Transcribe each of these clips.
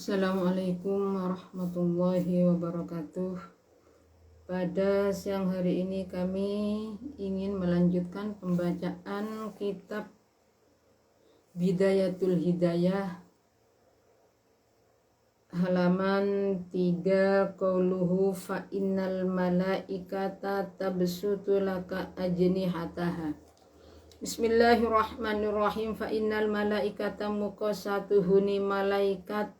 Assalamualaikum warahmatullahi wabarakatuh. Pada siang hari ini kami ingin melanjutkan pembacaan kitab Bidayatul Hidayah halaman 3, qauluhu fa innal malaikata tabsutu laka ajnihataha. Bismillahirrahmanirrahim. Fa innal malaikata muqassatuhuni malaikat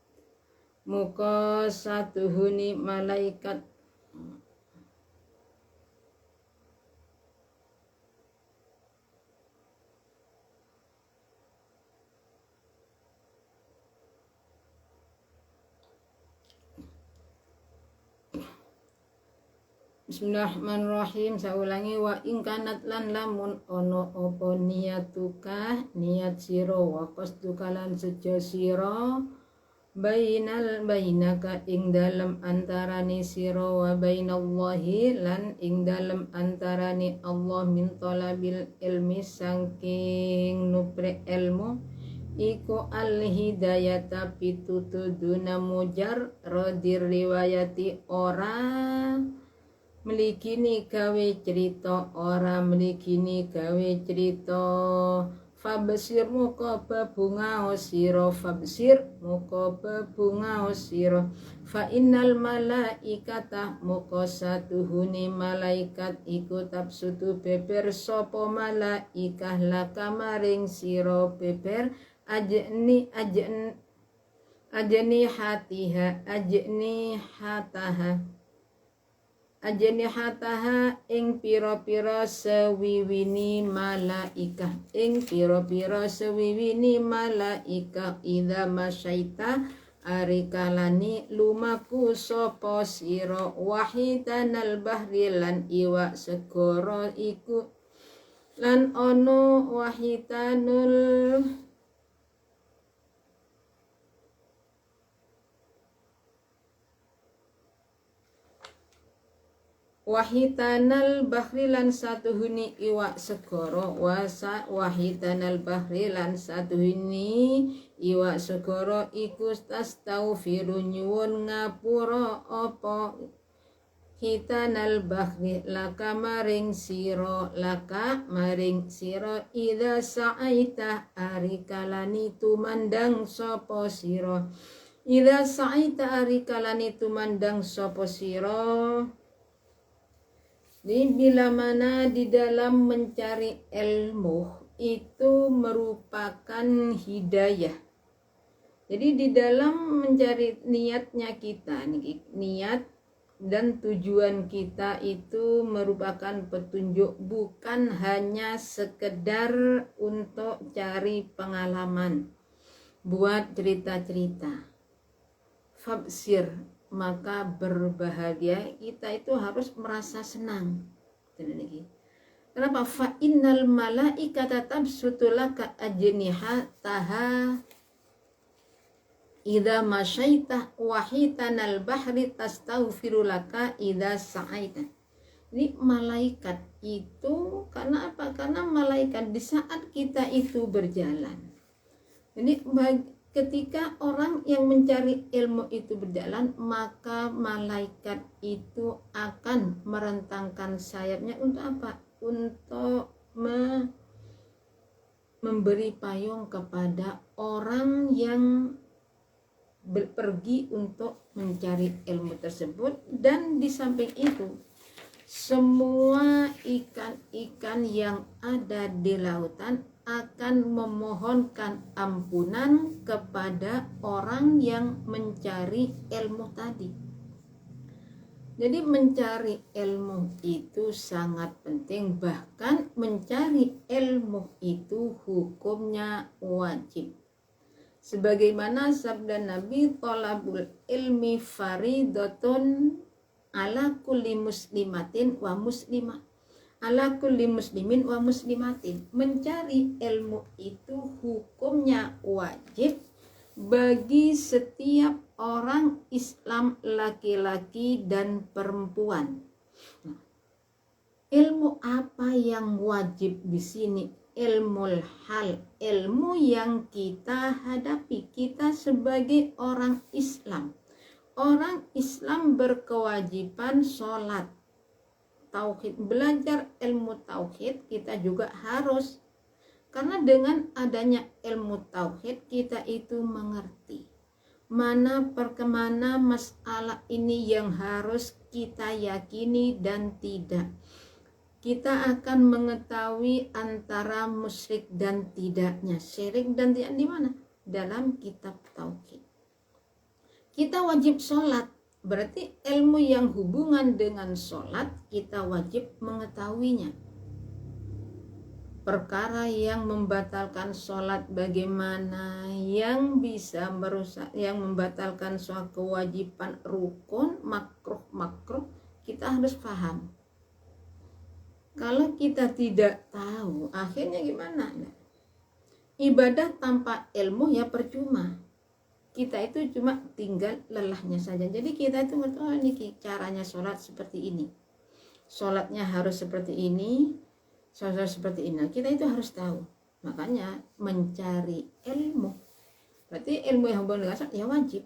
Bismillahirrahmanirrahim. Saya ulangi. Wa ingkanat lan lamun ono opo niyatuka niat siro wa qasduka lan sejo siro bainaka ing dalem antarani siro wa bainallahi lan ing dalem antarani Allah min talabil ilmi saking nupre ilmu iku al hidayata pitutuduna mujar rodir riwayati ora melikini gawe cerita fabsir muka bebunga osiro fa innal malaikata muka satuhuni malaikat iku tabsutu beber sopo malaikah laka maring siro beber ajni hataha ing pira-pira sewiwini malaikah idza masyaita ari kalani lumaku sapa sira wahidanal bahri lan iwa segara iku lan ono wahitanal bahri lan satuhuni iwak segara wahitanal bahri lan satuhuni iwak segara iku tastaghfiru nyuwun ngapura apa hitanal bahri laka maring sira idza sa'aita ari kalani tumandang sapa sira bila mana di dalam mencari ilmu itu merupakan hidayah. Jadi di dalam mencari niatnya kita, niat dan tujuan kita itu merupakan petunjuk, bukan hanya sekedar untuk cari pengalaman, buat cerita-cerita. Fabsir, maka berbahagia, kita itu harus merasa senang. Kenapa? Fa innal malaikata tabsutu laka ajnihataha idza masyaita wahitanal bahri tastaghfiru laka idza sa'aita. Ini malaikat itu karena apa? Karena malaikat di saat kita itu berjalan. Jadi ketika orang yang mencari ilmu itu berjalan, maka malaikat itu akan merentangkan sayapnya untuk apa? Untuk memberi payung kepada orang yang pergi untuk mencari ilmu tersebut. Dan di samping itu, semua ikan-ikan yang ada di lautan akan memohonkan ampunan kepada orang yang mencari ilmu tadi. Jadi mencari ilmu itu sangat penting, bahkan mencari ilmu itu hukumnya wajib. Sebagaimana sabda Nabi, thalabul ilmi faridatun ala kulli muslimatin wa muslimah. Ala kulli muslimin wa muslimatin. Mencari ilmu itu hukumnya wajib bagi setiap orang Islam laki-laki dan perempuan. Ilmu apa yang wajib di sini? ilmul hal, ilmu yang kita hadapi, kita sebagai orang Islam. Orang Islam berkewajiban sholat, tauhid, belajar ilmu tauhid kita juga harus. Karena dengan adanya ilmu tauhid kita itu mengerti mana perkemana masalah ini yang harus kita yakini dan tidak. Kita akan mengetahui antara musyrik dan tidaknya, syirik dan tidak di mana? Dalam kitab tauhid. Kita wajib sholat, berarti ilmu yang hubungan dengan sholat kita wajib mengetahuinya. Perkara yang membatalkan sholat bagaimana, yang bisa merusak, yang membatalkan suatu kewajiban rukun, makruh, kita harus paham. Kalau kita tidak tahu, akhirnya gimana? Ibadah tanpa ilmu ya percuma. Kita itu cuma tinggal lelahnya saja. Jadi kita itu oh ini caranya sholat seperti ini. Sholatnya harus seperti ini, sholat seperti ini. Nah, kita itu harus tahu. Makanya mencari ilmu. Berarti ilmu yang hubungan dengan sholat ya wajib.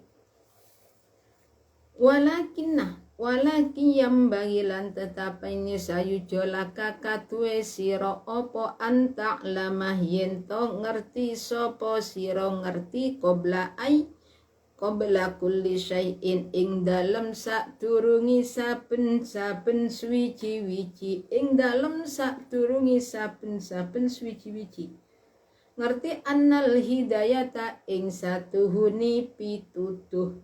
Walakin yang bagilan tetap ini sayu jolaka katue siro opo anta lamah yento ngerti sopo siro ngerti kobla kulli syai'in ing dalem saturungi saben suwiji-wiji ing dalem saturungi saben suwiji-wiji ngerti annal hidayata ing satuhuni pitutuh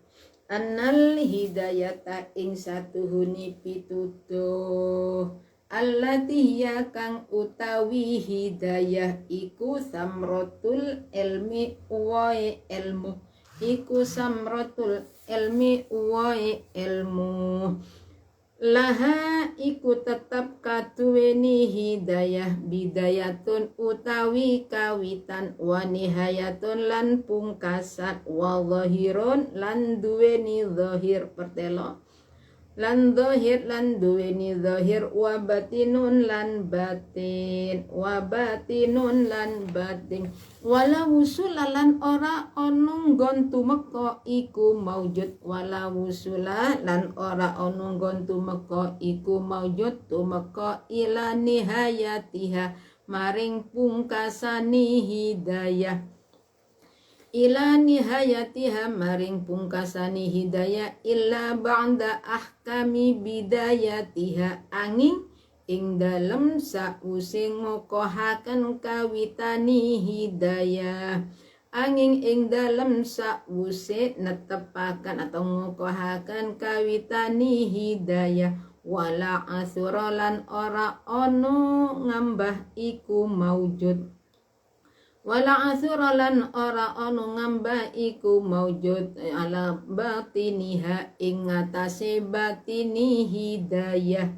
annal hidayata ing satuhuni pitutuh allati ya kang utawi hidayah iku samratul ilmi wae ilmu iku samratul ilmi wae ilmu laha iku tetap katuweni hidayah bidayatun utawi kawitan wa nihayatun lan pungkasan wa zahirun lan duweni zahir pertelo lan zahir lan duweni zahir wa batinun lan batin wa batinun lan batin wala wusulalan ora ono nggon tumeka iku maujud wala wusula lan ora ono nggon tumeka iku maujud tumeka ila nihayatiha maring pungkasani hidayah ila nihayatiha maring pungkasani hidayah illa ba'da ahkami bidayatiha angin ing dalem sause ngokohaken kawitani hidayah angin ing dalem sause netepaken atau ngokohaken kawitani hidayah wala asuralan ora ono ngambah iku maujud wala asuralan ora ono ngambah iku maujud ala batiniha ing atase batini hidayah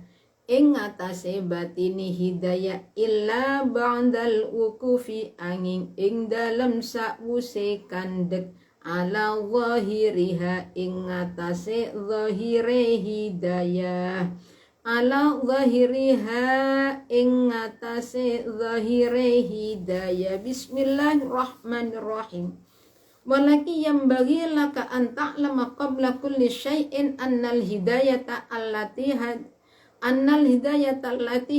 ing atase batini hidayah illa ba'dal wukufi angin ing dalem sawuse kandhek ala zahiriha ing atase zahire hidayah ala zahiriha ing atase zahire hidayah bismillahirrahmanirrahim walaki yang bagi laka an ta'lama qabla kulli syai'in annal hidayata allati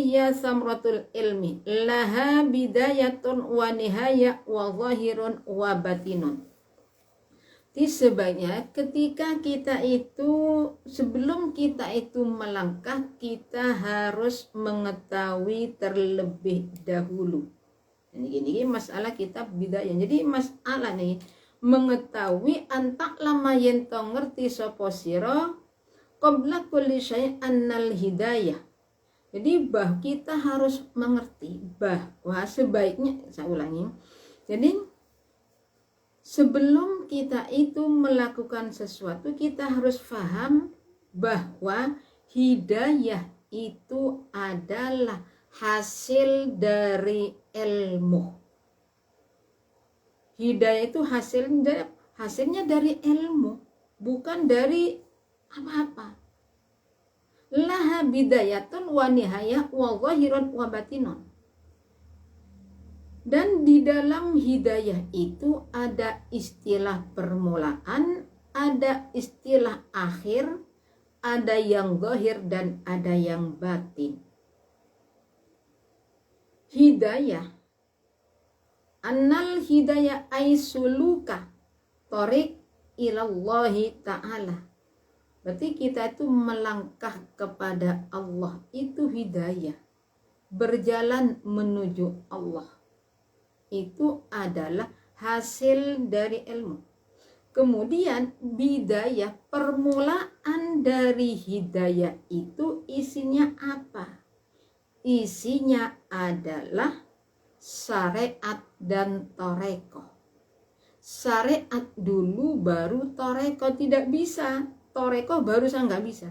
hiya samratul ilmi laha bidayatun wa nihaya wa zahirun wa batinun. Sebaiknya ketika kita itu sebelum kita itu melangkah kita harus mengetahui terlebih dahulu. Ini masalah kitab bidayah. Jadi masalah nih mengetahui antak lama yento ngerti sapa sira qabla kulli syai' annal hidayah. Jadi kita harus mengerti bahwa sebaiknya saya ulangi. Jadi sebelum kita itu melakukan sesuatu kita harus paham bahwa hidayah itu adalah hasil dari ilmu. Hidayah itu hasilnya dari ilmu, bukan dari apa-apa. Laha bidayatun wa nihayah wa zahirun wa batinun. Dan di dalam hidayah itu ada istilah permulaan, ada istilah akhir, ada yang zahir dan ada yang batin. Hidayah, annal hidayah aisuluka tariq ilallahi ta'ala. Berarti kita itu melangkah kepada Allah, itu hidayah. Berjalan menuju Allah. Itu adalah hasil dari ilmu. Kemudian bidayah, permulaan dari hidayah itu isinya apa? Isinya adalah syariat dan toreko. Syariat dulu baru toreko, tidak bisa. Toreko barusan nggak bisa.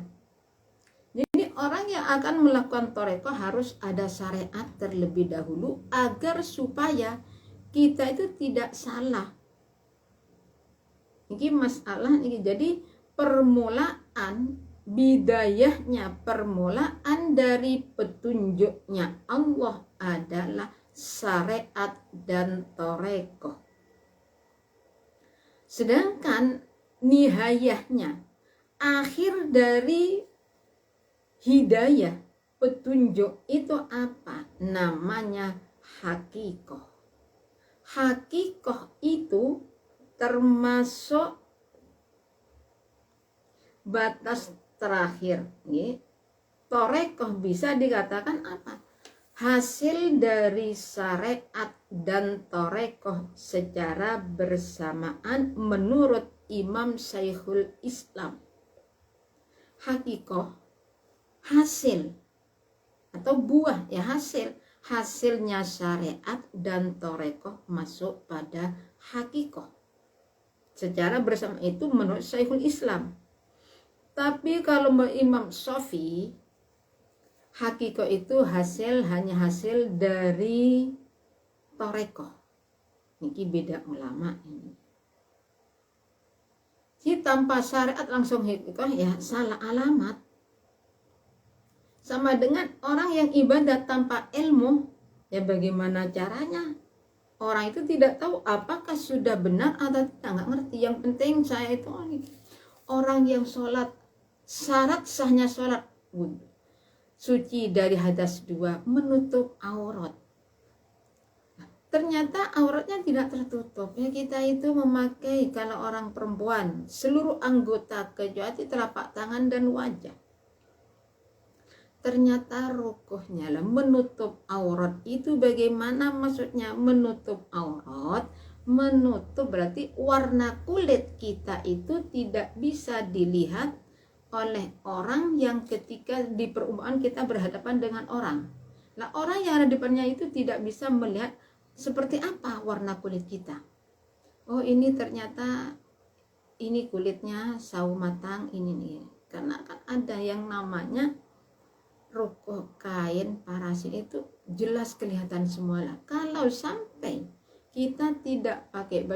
Jadi orang yang akan melakukan toreko harus ada syariat terlebih dahulu agar supaya kita itu tidak salah. Ini masalah ini. Jadi permulaan bidayahnya, permulaan dari petunjuknya Allah adalah syariat dan toreko. Sedangkan nihayahnya, akhir dari hidayah, petunjuk itu apa? Namanya hakikoh. Hakikoh itu termasuk batas terakhir. Torekoh bisa dikatakan apa? Hasil dari syariat dan torekoh secara bersamaan menurut Imam Syekhul Islam. Hakikoh, hasil atau buah, ya hasilnya syariat dan torekoh masuk pada hakikoh. Secara bersama itu menurut Syekhul Islam. Tapi kalau Imam Syafi'i, hakikoh itu hanya hasil dari torekoh. Ini beda ulama ini. Jadi tanpa syariat langsung hakikoh, ya salah alamat. Sama dengan orang yang ibadah tanpa ilmu, ya bagaimana caranya? Orang itu tidak tahu apakah sudah benar atau tidak, nggak ngerti. Yang penting saya itu orang yang sholat, syarat sahnya sholat suci dari hadas 2, menutup aurat. Ternyata auratnya tidak tertutup. Ya kita itu memakai, kalau orang perempuan, seluruh anggota kecuali telapak tangan dan wajah. Ternyata rukuhnya lah menutup aurat. Itu bagaimana maksudnya menutup aurat? Menutup berarti warna kulit kita itu tidak bisa dilihat oleh orang yang ketika di perumpamaan kita berhadapan dengan orang. Nah, orang yang ada di depannya itu tidak bisa melihat seperti apa warna kulit kita. Oh, ini ternyata ini kulitnya sawo matang ini nih. Karena kan ada yang namanya rukuh kain parasit itu jelas kelihatan semua lah. Kalau sampai kita tidak pakai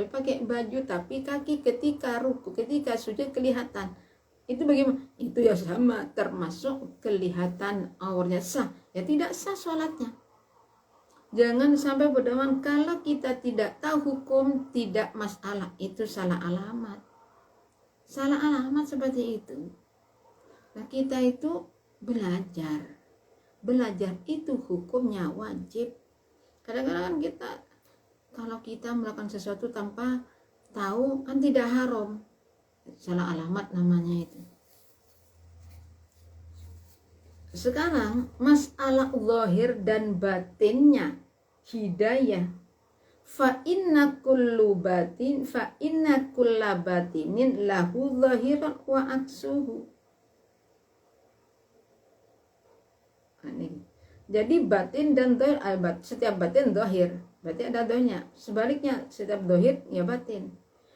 baju tapi kaki ketika rukuh, ketika sujud kelihatan, itu bagaimana? Itu ya sama, termasuk kelihatan aurnya sah. Ya tidak sah sholatnya. Jangan sampai berdoman kalau kita tidak tahu hukum, tidak masalah, itu salah alamat. Salah alamat seperti itu. Nah, kita itu belajar itu hukumnya wajib. Kadang-kadang kita, kalau kita melakukan sesuatu tanpa tahu kan tidak haram, salah alamat namanya itu. Sekarang masalah zahir dan batinnya hidayah. Fa inna kullu batinin lahu zahiran wa aksuhu. Jadi batin dan zahir, setiap batin zahir, berarti ada zahirnya. Sebaliknya setiap zahir ya batin.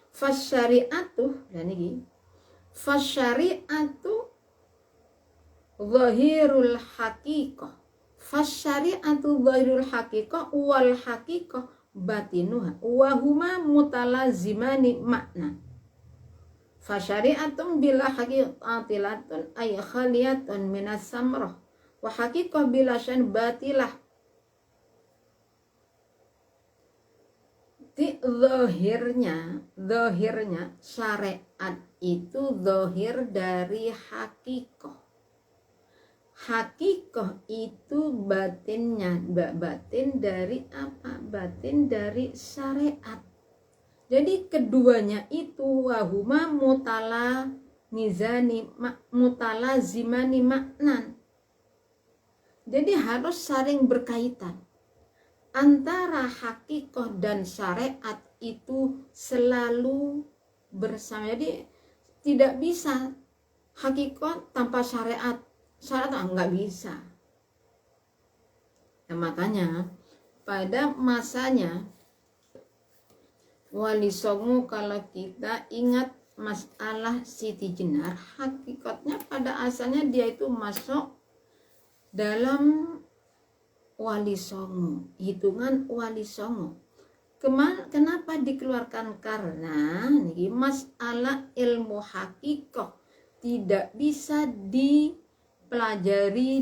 Fasyari'atu, dan ini fasyari'atu zahirul haqiqah. Fasyari'atu zahirul haqiqah wal haqiqah batinuha wa huma mutalazimani makna. Fasyari'atun bila haqiqatilatun ay khaliyatun minas samrah wa haqiqah bila syan batilah. Zahirnya syariat itu zahir dari hakikoh. Hakikoh itu batinnya, batin dari apa? Batin dari syariat. Jadi keduanya itu wahuma mutalazimani maknan. Jadi harus saling berkaitan. Antara hakikoh dan syariat itu selalu bersama. Jadi tidak bisa hakikoh tanpa syariat. Syariat nggak bisa. Nah, makanya pada masanya Wali Songo, kalau kita ingat masalah Siti Jenar, hakikatnya pada asalnya dia itu masuk dalam Wali Songo, hitungan Wali Songo. Kenapa dikeluarkan? Karena ini masalah ilmu hakikoh tidak bisa dipelajari,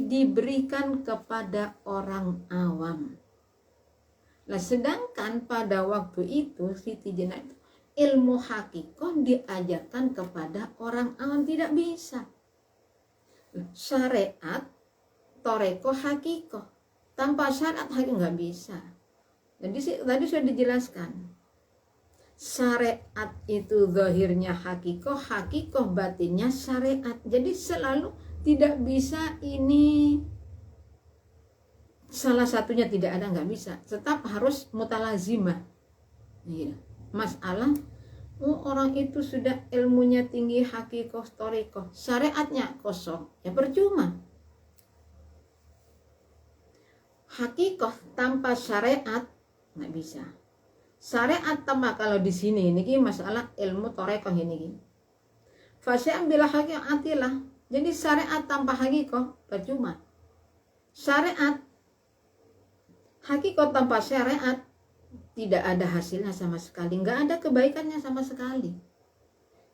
diberikan kepada orang awam. Nah, sedangkan pada waktu itu Siti Jenar itu ilmu hakikoh diajarkan kepada orang awam, tidak bisa. Syariat, toreko, hakikoh, tanpa syariat hakikoh nggak bisa. Jadi tadi sudah dijelaskan. Syariat itu zahirnya hakikoh, hakikoh batinnya syariat. Jadi selalu tidak bisa ini salah satunya tidak ada, nggak bisa. Tetap harus mutalazimah. Iya. Masalah orang itu sudah ilmunya tinggi, hakikoh, torikoh, syariatnya kosong, ya percuma. Hakikoh tanpa syariat nggak bisa. Syariat tanpa, kalau di sini ini masalah ilmu torikoh ini. Fasyam bila hakikatilah. Jadi syariat tanpa hakikoh percuma. Syariat hakikoh tanpa syariat tidak ada hasilnya sama sekali, nggak ada kebaikannya sama sekali.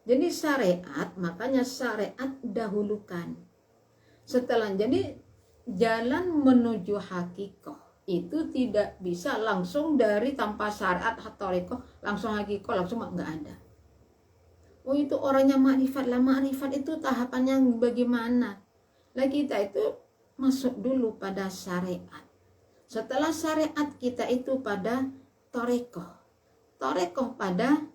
Jadi syariat, makanya syariat dahulukan. Setelah, jadi jalan menuju hakikoh itu tidak bisa langsung dari tanpa syariat torikoh langsung hakikoh, langsung nggak ada. Oh itu orangnya makrifat lah, makrifat itu tahapannya bagaimana? Lah kita itu masuk dulu pada syariat. Setelah syariat kita itu pada torikoh, torikoh pada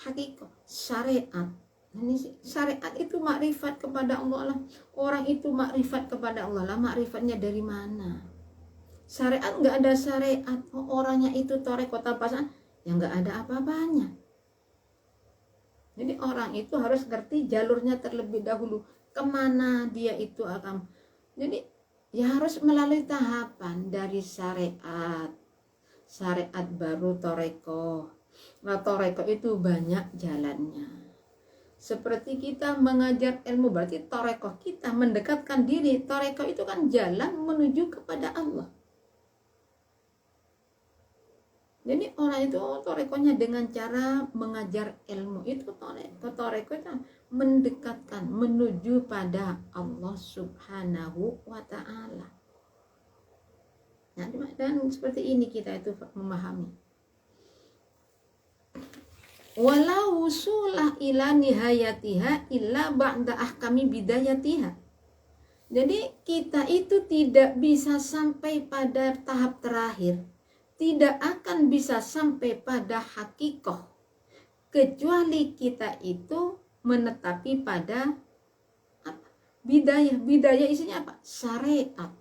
hakikoh, syariat. Ini syariat itu makrifat kepada Allah lah. Orang itu makrifat kepada Allah lah, makrifatnya dari mana? Syariat nggak ada syariat, orangnya itu torikoh tanpa syariat, ya nggak ada apa-apanya. Jadi orang itu harus ngerti jalurnya terlebih dahulu, kemana dia itu akan. Jadi ya harus melalui tahapan dari syariat. Syariat baru toreko. Nah toreko itu banyak jalannya. Seperti kita mengajar ilmu, berarti toreko kita mendekatkan diri. Toreko itu kan jalan menuju kepada Allah. Jadi orang itu torekonya dengan cara mengajar ilmu itu toreko itu mendekatkan, menuju pada Allah Subhanahu wa Ta'ala. Nah, dan seperti ini kita itu memahami. Walau wusulah ila nihayatiha illa ba'da ahkami bidayatiha. Jadi kita itu tidak bisa sampai pada tahap terakhir, tidak akan bisa sampai pada hakikoh kecuali kita itu menetapi pada apa? Bidayah. Bidayah isinya apa? Syariat.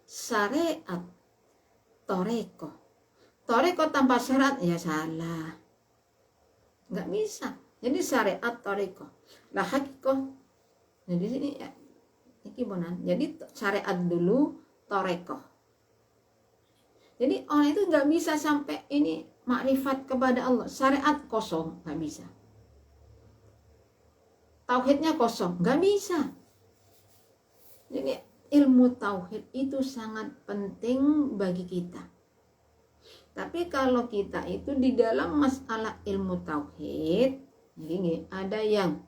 Syariat, toreko. Toreko tanpa syariat ya salah, nggak bisa. Jadi syariat, toreko. Lah hakikoh. Nah di sini ya, ini bonan. Jadi syariat dulu, toreko. Jadi orang itu nggak bisa sampai ini makrifat kepada Allah. Syariat kosong, nggak bisa. Tauhidnya kosong, nggak bisa. Jadi ilmu tauhid itu sangat penting bagi kita. Tapi kalau kita itu di dalam masalah ilmu tauhid, ini ada yang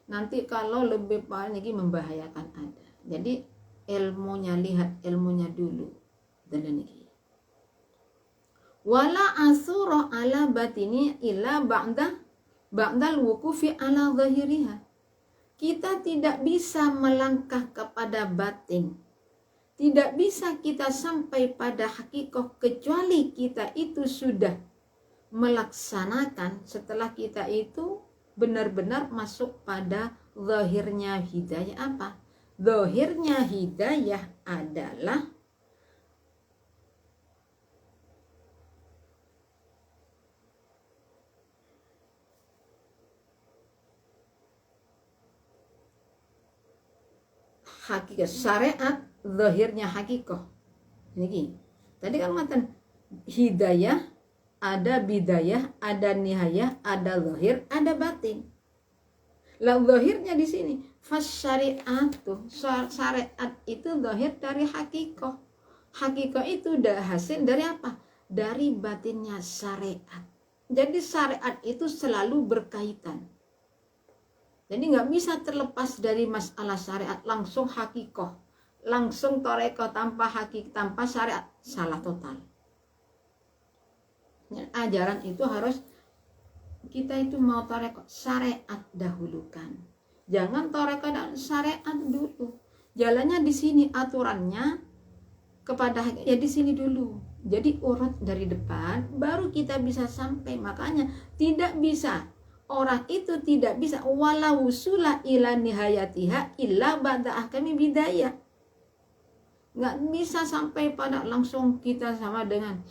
nanti kalau lebih banyak membahayakan ada. Jadi ilmunya, lihat ilmunya dulu. Dan ini. Wala asura ala batini illa ba'dal wukufi ala zahiriha. Kita tidak bisa melangkah kepada batin, tidak bisa kita sampai pada hakikoh kecuali kita itu sudah melaksanakan, setelah kita itu benar-benar masuk pada zahirnya hidayah. Apa? Zahirnya hidayah adalah hakikat syariat, zahirnya hakikoh. Ini tadi kan ngatakan hidayah, ada bidayah, ada nihayah, ada zahir, ada batin. Lah zahirnya di sini fasyariatu, syariat itu zahir dari hakikoh. Hakikoh itu udah hasil dari apa? Dari batinnya syariat. Jadi syariat itu selalu berkaitan. Jadi nggak bisa terlepas dari masalah syariat, langsung hakikoh, langsung toreko tanpa tanpa syariat, salah total. Ajaran itu harus kita itu mau toreko syariat dahulukan, jangan toreko dan syariat dulu. Jalannya di sini, aturannya kepada ya di sini dulu. Jadi urut dari depan, baru kita bisa sampai. Makanya tidak bisa. Orang itu tidak bisa walau usula ila nihayatiha illa ba'da ahkami bidayah. Nggak bisa sampai pada langsung kita sama dengan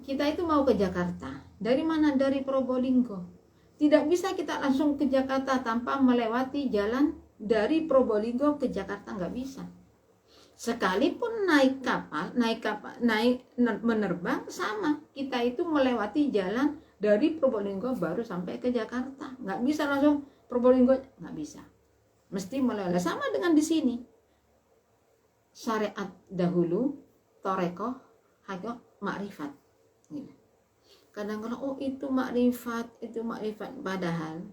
kita itu mau ke Jakarta. Dari mana? Dari Probolinggo. Tidak bisa kita langsung ke Jakarta tanpa melewati jalan dari Probolinggo ke Jakarta, nggak bisa. Sekalipun naik kapal, menerbang sama. Kita itu melewati jalan dari Probolinggo baru sampai ke Jakarta. Nggak bisa langsung Probolinggo, nggak bisa. Mesti melewati. Sama dengan di sini. Syariat dahulu, toreko, hakikoh, makrifat. Kadang-kadang itu makrifat. Padahal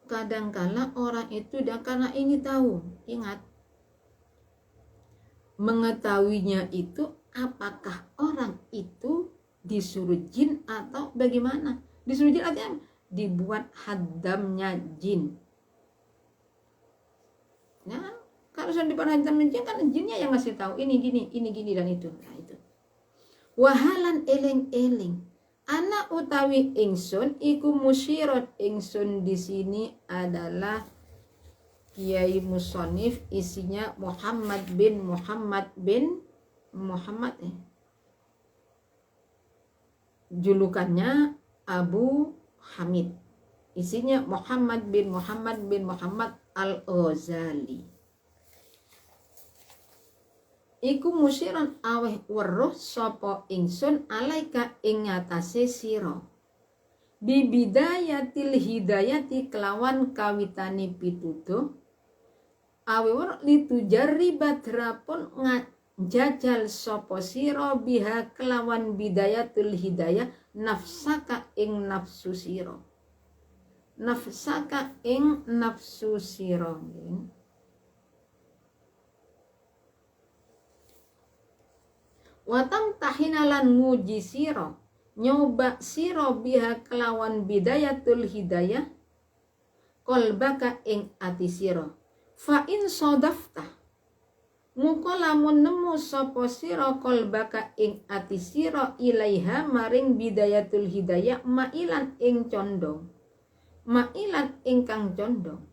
kadang-kadang orang itu dan karena ini tahu, ingat, mengetahuinya itu apakah orang itu disuruh jin atau bagaimana. Disuruh jin artinya dibuat hadamnya jin. Nah, kalau sudah dibuat hadamnya jin kan jinnya yang ngasih tahu ini gini dan itu. Nah, itu. Wahalan eling-eling. Anak utawi ingsun iku musyirat ingsun di sini adalah Kiai Musonif, isinya Muhammad bin Muhammad julukannya Abu Hamid, isinya Muhammad bin Muhammad Al-Ghazali. Iku musyiran aweh weruh sapa ingsun alaika ing ngatasé sira bibidayatil hidayati kelawan kawitani pituduh awe weruh litujarri badrapun ngajajal sapa sira biha kelawan bidayatul hidayah nafsaka ing nafsu sira watang tahinalan nguji sira nyoba sira biha kelawan bidayatul hidayah qalbaka ing ati sira fa in sadafta muka lamun nemu sapa sira qalbaka ing ati sira ilaiha maring bidayatul hidayah mailan ing condong mailan ingkang condong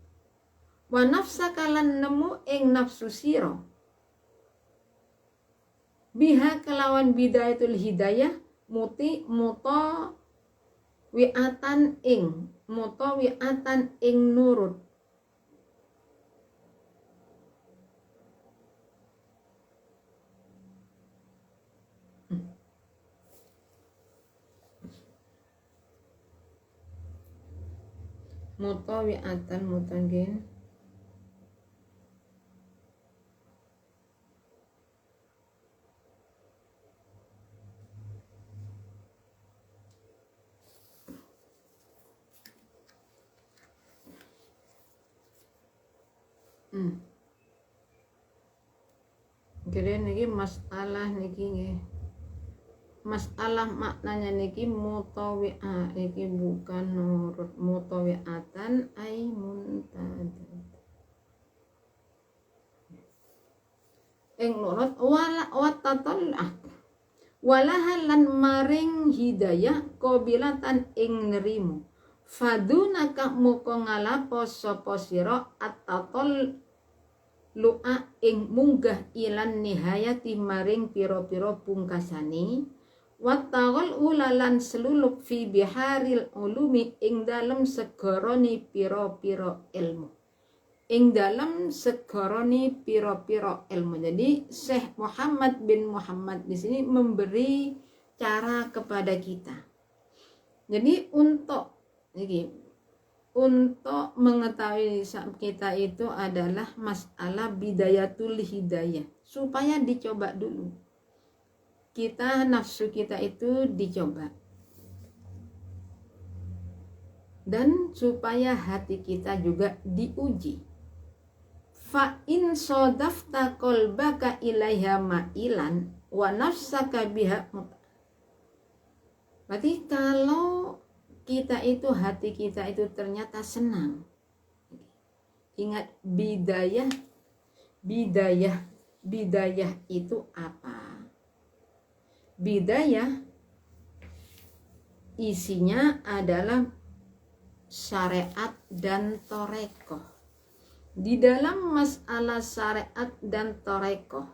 wa nafsaka lan nemu ing nafsu sira biha kelawan bidayatul hidayah muta wi'atan ing nurut mutawi'atan mutangin kira niki masalah niki nggih masalah maknanya niki mutawi'ah iki bukan nurut, mutawi'atan ay muntadat ing nurut wala watatallah walahalan maring hidayah qabilatan ing nerimu fadunaka moko ngalapo sapa sira atatol lu'a ing munggah ilan nihayati maring pira-pira pungkasane wattaqal ulalan selulup fi biharil ulumi ing dalem segarane pira-pira ilmu ing dalem segarane pira-pira ilmu. Jadi Syekh Muhammad bin Muhammad di sini memberi cara kepada kita. Jadi untuk mengetahui kita itu adalah masalah bidayatul hidayah, supaya dicoba dulu. Kita nafsu kita itu dicoba. Dan supaya hati kita juga diuji. Fa in sodafta qalbaka ilaiha ma'ilan wa nafsaka biha. Berarti kalau kita itu hati kita itu ternyata senang. Ingat bidayah itu apa? Bidayah isinya adalah syariat dan torekoh. Di dalam masalah syariat dan torekoh,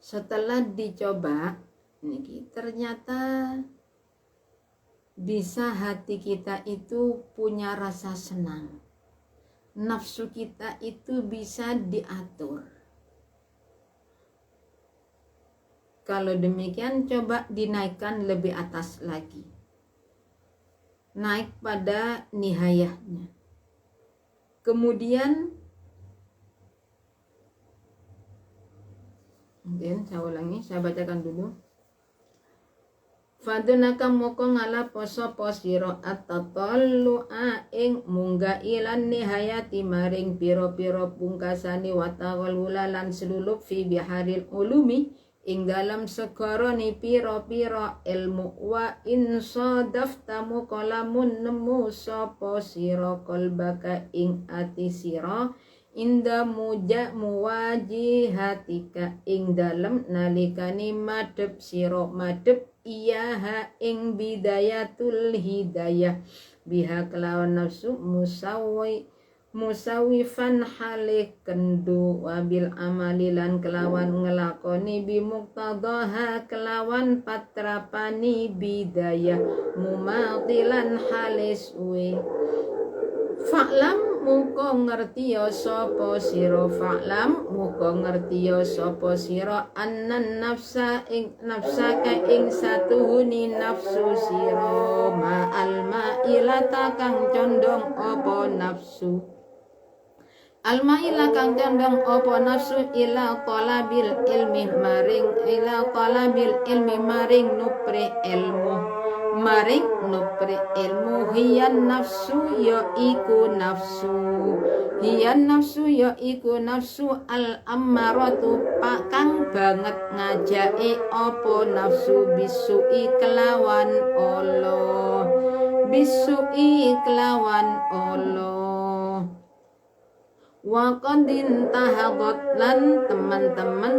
setelah dicoba, ini ternyata bisa hati kita itu punya rasa senang. Nafsu kita itu bisa diatur. Kalau demikian coba dinaikkan lebih atas lagi. Naik pada nihayahnya. Kemudian saya ulangi, saya bacakan dulu. Fadunaka moko ngalapo sapa sira atatallu'a ing munggah ilan nihayati maring pira-pira pungkasane watawalula lan selulup fi biharil ulumi ing dalam segarane pira-pira ilmu wa in sadaftamu kalamun nemu sapa sira qalbaka ing ati sira inda muwajihatika ing dalem nalikane madhep sira madhep iyaha ing bidayatul hidayah biha kelawan nafsu musawifan hale kendu wabil amalilan kelawan ngelakoni bimuktadaha kelawan patrapani bidayah mumatilan hale suwe fa'lam muka ngertiya sapa sira fa'lam muka ngertiya sapa sira annan nafsa ing nafsaka ing satuhuni nafsu sira ma'al ma'ilata kang condong apa nafsu al-ma'ila kang condong apa nafsu ila talabil ilmi maring nupri ilmu hiyan nafsu ya iku nafsu al-ammaratu pakang banget ngajai apa nafsu bisui kelawan Allah wa qadin tahadot lan teman-teman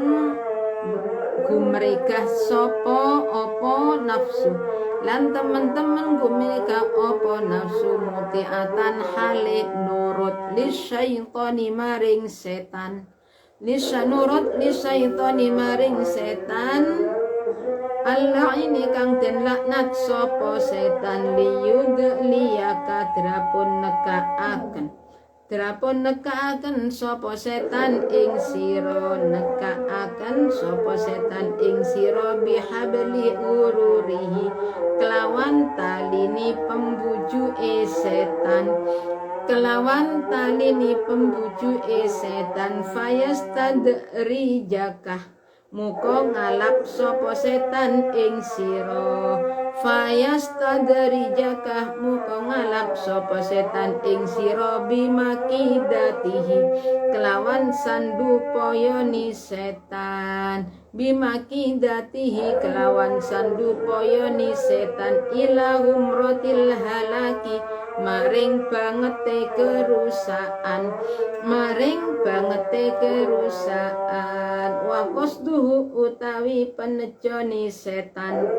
gumregah sopo opo nafsu lan teman-teman gumregah opo nafsu mutiatan hale nurut lisyaitoni maring setan Allah ini kang den laknat sopo setan liyaka drapun nekaaken sapa setan ing sira bihabli ururihi kelawan talini pembujuke setan fayastadrijaka muka ngalap sapa setan ing sira. Fayastadrijaka muka ngalap sapa setan ing sira bimakidatihi kelawan sandupayane setan. Bimakidatihi kelawan sandupayane setan ilahum rotil halaki maring bangete kerusakan wakosduhu utawi penejone setan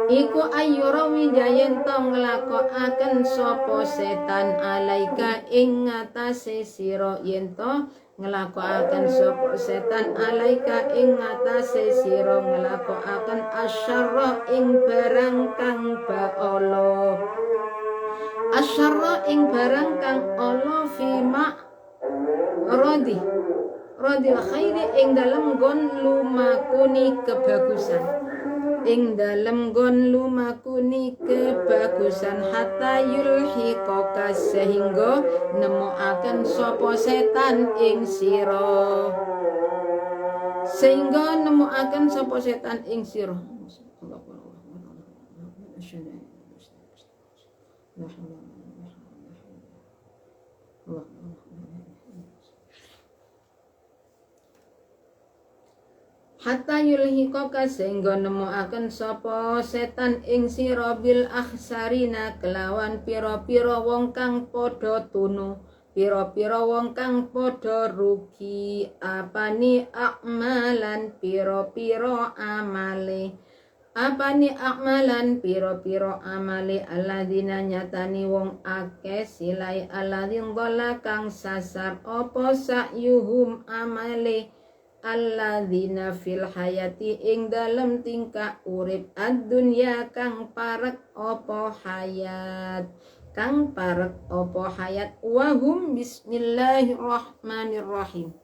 iku ayyurawi jayen to nglakokaken sapa setan alaika ing ngatasé sira yen to nglakokaken sapa setan alaika ing ngatasé sira nglakokaken asyarra ing barang kang baala fima radil khairi ing dalem gon lumakuni kebagusan hatta yulhiqaka sehingga nemokaken sapa setan ing sira hatta yulhiqaka sehingga nemokaken sapa setan ing sira bil akhsarina kelawan pira-pira wong kang padha tunu pira-pira wong kang padha rugi apani amalan pira-pira amale alladzina nyatani wong akeh silai alladzin dhalla kang sasar apa sa'yuhum amale alladzina fil hayati ing dalem tingkah urip ad-dunya kang parek apa hayat wahum bismillahirrahmanirrahim.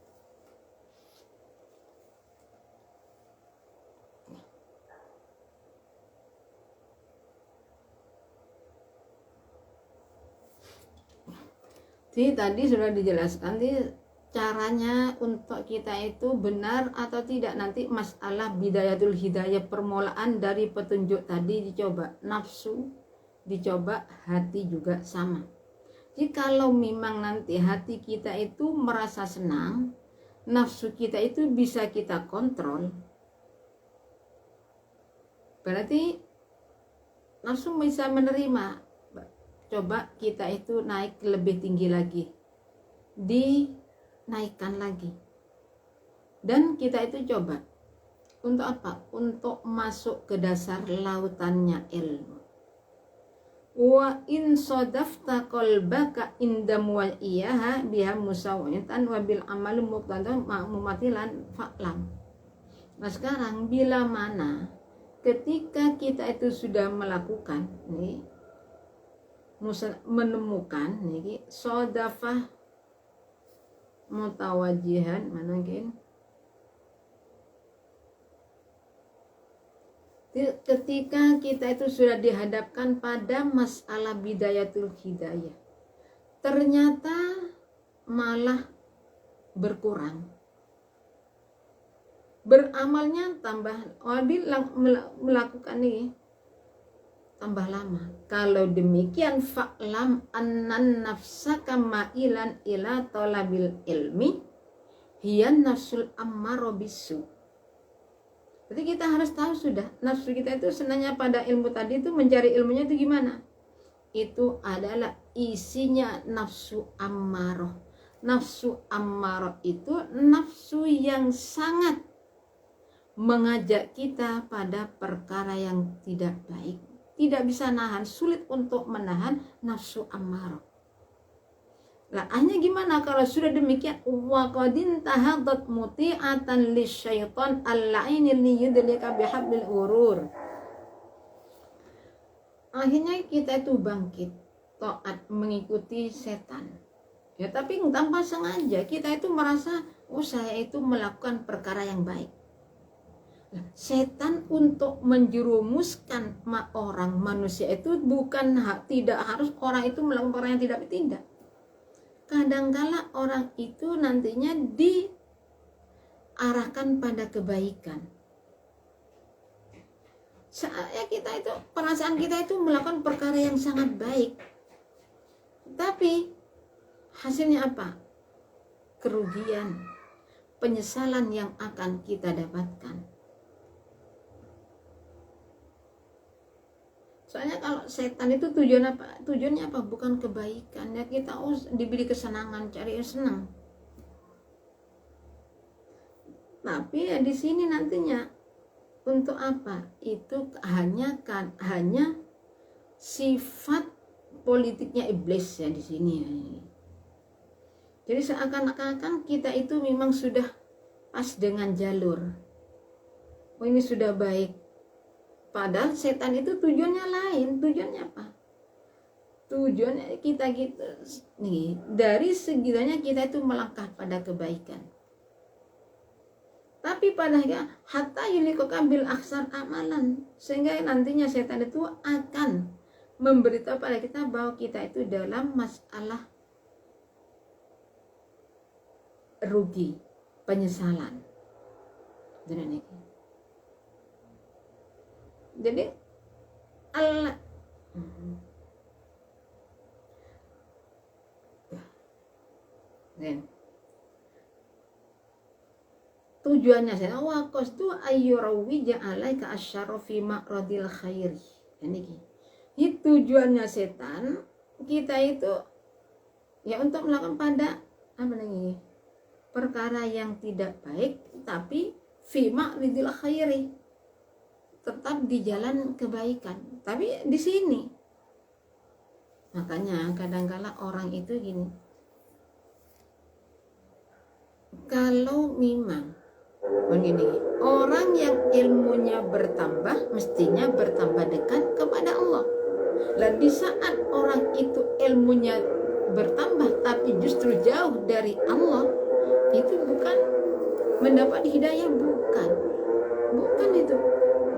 Jadi tadi sudah dijelaskan caranya untuk kita itu benar atau tidak. Nanti masalah bidayatul hidayah, permulaan dari petunjuk tadi dicoba nafsu, dicoba hati juga sama. Jadi kalau memang nanti hati kita itu merasa senang, nafsu kita itu bisa kita kontrol, berarti nafsu bisa menerima. Coba kita itu naik lebih tinggi lagi, dinaikkan lagi, dan kita itu coba untuk apa? Untuk masuk ke dasar lautannya ilmu. Wa in sadafta qalbaka indam wa iyaha biha musawwatan wa bil amal muqtadan ma'mumatilan fa'lam. Nah sekarang bila mana ketika kita itu sudah melakukan nih, menemukan nih sodafah mutawajihan mana kan, ketika kita itu sudah dihadapkan pada masalah bidayatul hidayah, ternyata malah berkurang, beramalnya tambah, melakukan ini tambah lama. Kalau demikian fa'lam annan nafsaka ma'ilan ila talabil ilmi hiyan nafsul ammaro bisu. Jadi kita harus tahu sudah nafsu kita itu senangnya pada ilmu tadi itu, mencari ilmunya itu gimana? Itu adalah isinya nafsu ammaroh. Nafsu ammaroh itu nafsu yang sangat mengajak kita pada perkara yang tidak baik. Tidak bisa nahan, sulit untuk menahan nafsu ammaroh. Lah hanya gimana kalau sudah demikian? Wa qadin tahadat muti'atan lisyaitan al-la'inil liyudlika bihablil urur. Akhirnya kita itu bangkit, taat mengikuti setan. Ya tapi tanpa sengaja kita itu merasa saya itu melakukan perkara yang baik. Setan untuk menjerumuskan orang manusia itu bukan tidak harus orang itu melakukan perkara yang tidak. Kadangkala orang itu nantinya diarahkan pada kebaikan. Saatnya perasaan kita itu melakukan perkara yang sangat baik, tapi hasilnya apa? Kerugian, penyesalan yang akan kita dapatkan. Soalnya kalau setan itu tujuannya apa? Bukan kebaikan. Ya kita diberi kesenangan, cari yang senang. Tapi ya di sini nantinya untuk apa? Itu hanya sifat politiknya iblis ya di sini. Jadi seakan-akan kita itu memang sudah pas dengan jalur. Oh, ini sudah baik. Padahal setan itu tujuannya lain. Tujuannya apa? Tujuannya kita nih, dari segilanya kita itu melangkah pada kebaikan. Tapi padahal hatta yuliqaka bil akhsar amalan, sehingga nantinya setan itu akan memberitahu pada kita bahwa kita itu dalam masalah rugi, penyesalan. Jadi Allah tujuannya saya waqasdu ayyurawi ja'alaika asyarra fi maqradil khairi. Ini tujuannya setan kita itu ya untuk melakukan pada perkara yang tidak baik, tapi fi maqradil khairi, tetap di jalan kebaikan. Tapi di sini makanya kadang-kala orang itu gini, kalau memang begini, orang yang ilmunya bertambah mestinya bertambah dekat kepada Allah. Dan di saat orang itu ilmunya bertambah tapi justru jauh dari Allah, itu bukan mendapat hidayah, bukan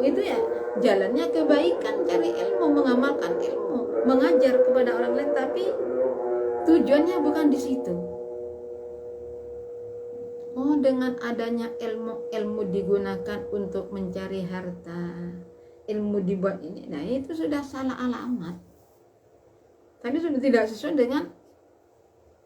itu ya jalannya kebaikan, cari ilmu, mengamalkan ilmu, mengajar kepada orang lain, tapi tujuannya bukan di situ. Oh, dengan adanya ilmu digunakan untuk mencari harta, ilmu dibuat ini, nah itu sudah salah alamat. Tadi sudah tidak sesuai dengan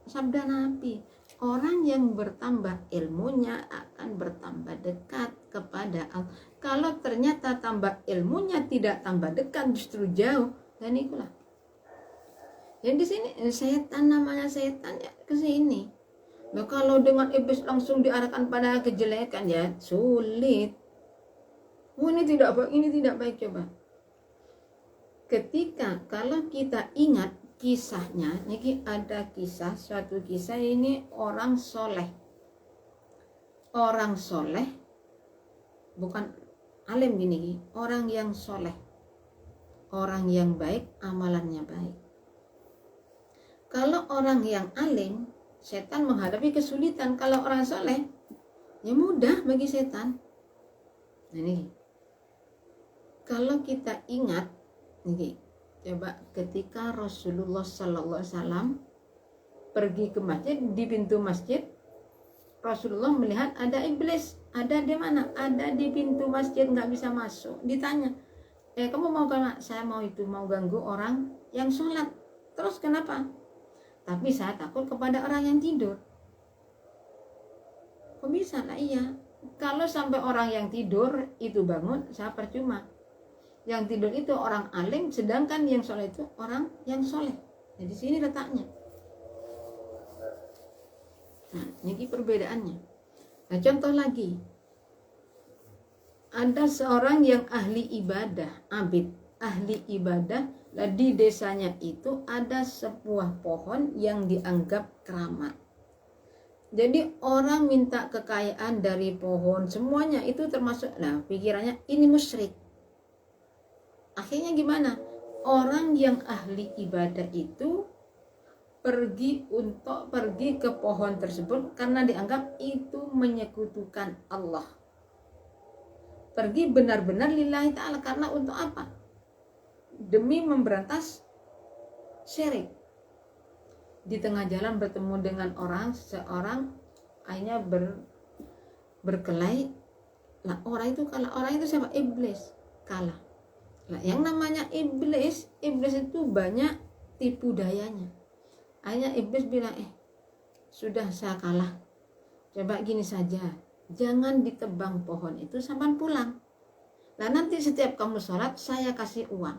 sabda Nabi. Orang yang bertambah ilmunya akan bertambah dekat kepada Allah. Kalau ternyata tambah ilmunya tidak tambah dekat, justru jauh, dan itulah. Jadi di sini setan, namanya setan ya ke sini. Nah, kalau dengan iblis langsung diarahkan pada kejelekan ya sulit. Oh, ini tidak baik, coba. Ketika kalau kita ingat kisahnya, ini ada suatu kisah ini orang soleh, bukan alim gini, orang yang soleh, orang yang baik, amalannya baik. Kalau orang yang alim, setan menghadapi kesulitan. Kalau orang soleh, ya mudah bagi setan. Nah, ini kalau kita ingat, ini coba ketika Rasulullah Sallallahu Alaihi Wasallam pergi ke masjid, di pintu masjid Rasulullah melihat ada iblis. Ada di mana? Ada di pintu masjid, nggak bisa masuk. Ditanya, kamu mau kemana? Saya mau ganggu orang yang sholat. Terus kenapa? Tapi saya takut kepada orang yang tidur. Kok bisa lah? Iya, kalau sampai orang yang tidur itu bangun, saya percuma. Yang tidur itu orang alim, sedangkan yang soleh itu orang yang soleh. Jadi sini letaknya. Nah, ini perbedaannya. Nah, contoh lagi, ada seorang yang ahli ibadah, abid, ahli ibadah. Lah di desanya itu ada sebuah pohon yang dianggap keramat. Jadi orang minta kekayaan dari pohon, semuanya itu termasuk. Nah, pikirannya ini musyrik. Akhirnya gimana? Orang yang ahli ibadah itu pergi ke pohon tersebut karena dianggap itu menyekutukan Allah. pergi benar-benar lillahi ta'ala. Karena untuk apa? Demi memberantas syirik. Di tengah jalan bertemu dengan seorang akhirnya berkelahi. Lah orang itu siapa? Iblis. Kalah. Lah yang namanya iblis itu banyak tipu dayanya. Akhirnya iblis bilang, sudah saya kalah. Coba gini saja, jangan ditebang pohon itu sampai pulang. Nah nanti setiap kamu sholat saya kasih uang.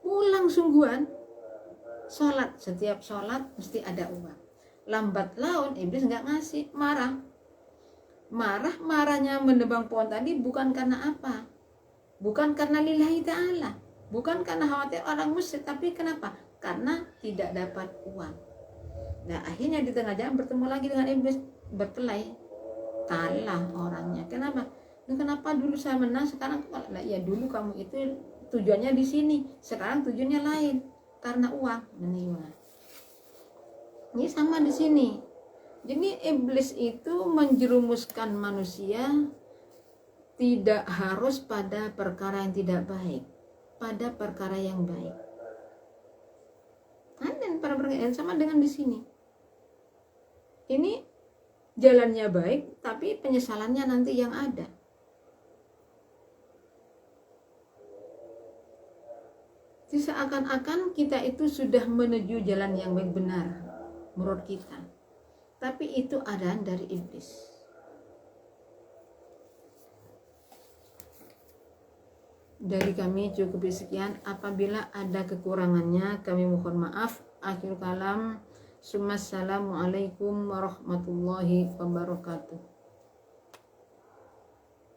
Pulang sungguhan. Sholat, setiap sholat mesti ada uang. Lambat laun iblis nggak ngasih, marahnya menebang pohon tadi bukan karena apa? Bukan karena lillahi ta'ala, bukan karena khawatir orang musyrik, tapi kenapa? Karena tidak dapat uang. Nah akhirnya di tengah jalan bertemu lagi dengan iblis, berkelahi, kalah orangnya. Kenapa? Kenapa dulu saya menang sekarang kalah? Nah, ya dulu kamu itu tujuannya di sini, sekarang tujuannya lain, karena uang. Ini sama di sini. Jadi iblis itu menjerumuskan manusia tidak harus pada perkara yang tidak baik, pada perkara yang baik. Dan para perkara sama dengan di sini. Ini jalannya baik, tapi penyesalannya nanti yang ada. Jadi seakan-akan kita itu sudah menuju jalan yang baik benar menurut kita, tapi itu adaan dari iblis. Dari kami cukup sekian. Apabila ada kekurangannya kami mohon maaf. Akhir kalam. Assalamualaikum warahmatullahi wabarakatuh.